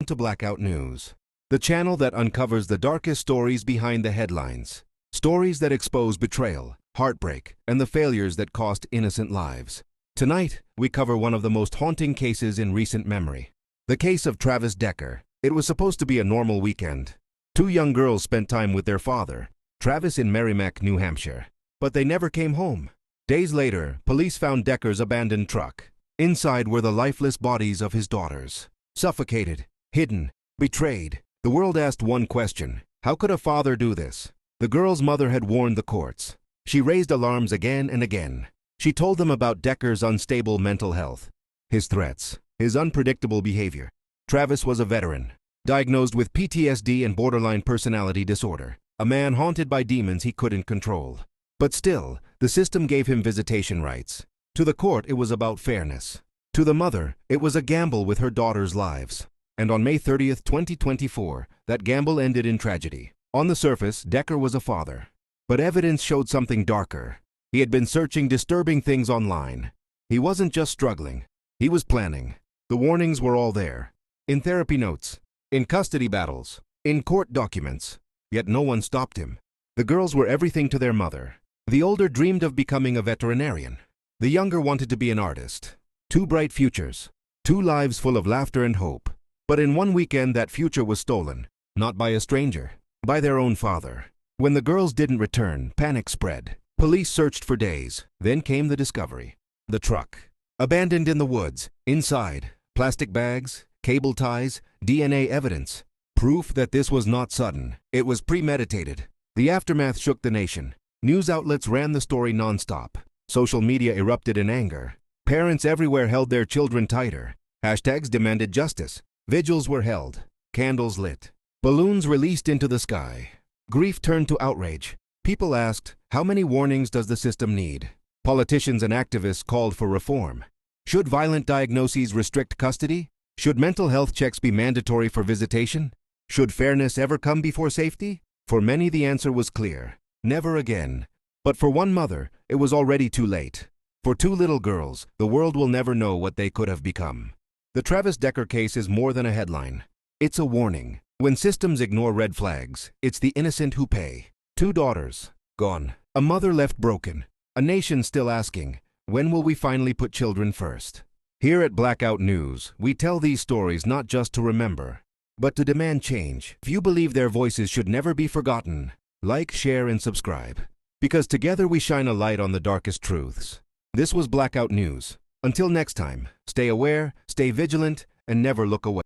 To Blackout News, the channel that uncovers the darkest stories behind the headlines. Stories that expose betrayal, heartbreak, and the failures that cost innocent lives. Tonight, we cover one of the most haunting cases in recent memory. The case of Travis Decker. It was supposed to be a normal weekend. Two young girls spent time with their father, Travis, in Merrimack, New Hampshire. But they never came home. Days later, police found Decker's abandoned truck. Inside were the lifeless bodies of his daughters. Suffocated, hidden, betrayed. The world asked one question: how could a father do this? The girl's mother had warned the courts. She raised alarms again and again. She told them about Decker's unstable mental health, his threats, his unpredictable behavior. Travis was a veteran, diagnosed with PTSD and borderline personality disorder, a man haunted by demons he couldn't control. But still, the system gave him visitation rights. To the court, it was about fairness. To the mother, it was a gamble with her daughters' lives. And on May 30th, 2024, that gamble ended in tragedy. On the surface, Decker was a father. But evidence showed something darker. He had been searching disturbing things online. He wasn't just struggling. He was planning. The warnings were all there. In therapy notes, in custody battles, in court documents. Yet no one stopped him. The girls were everything to their mother. The older dreamed of becoming a veterinarian. The younger wanted to be an artist. Two bright futures. Two lives full of laughter and hope. But in one weekend, that future was stolen. Not by a stranger, by their own father. When the girls didn't return, panic spread. Police searched for days. Then came the discovery. The truck. Abandoned in the woods. Inside, plastic bags, cable ties, DNA evidence. Proof that this was not sudden. It was premeditated. The aftermath shook the nation. News outlets ran the story non-stop. Social media erupted in anger. Parents everywhere held their children tighter. Hashtags demanded justice. Vigils were held. Candles lit. Balloons released into the sky. Grief turned to outrage. People asked, how many warnings does the system need? Politicians and activists called for reform. Should violent diagnoses restrict custody? Should mental health checks be mandatory for visitation? Should fairness ever come before safety? For many, the answer was clear. Never again. But for one mother, it was already too late. For two little girls, the world will never know what they could have become. The Travis Decker case is more than a headline. It's a warning. When systems ignore red flags, it's the innocent who pay. Two daughters, gone. A mother left broken. A nation still asking, when will we finally put children first? Here at Blackout News, we tell these stories not just to remember, but to demand change. If you believe their voices should never be forgotten, like, share, and subscribe. Because together we shine a light on the darkest truths. This was Blackout News. Until next time, stay aware, stay vigilant, and never look away.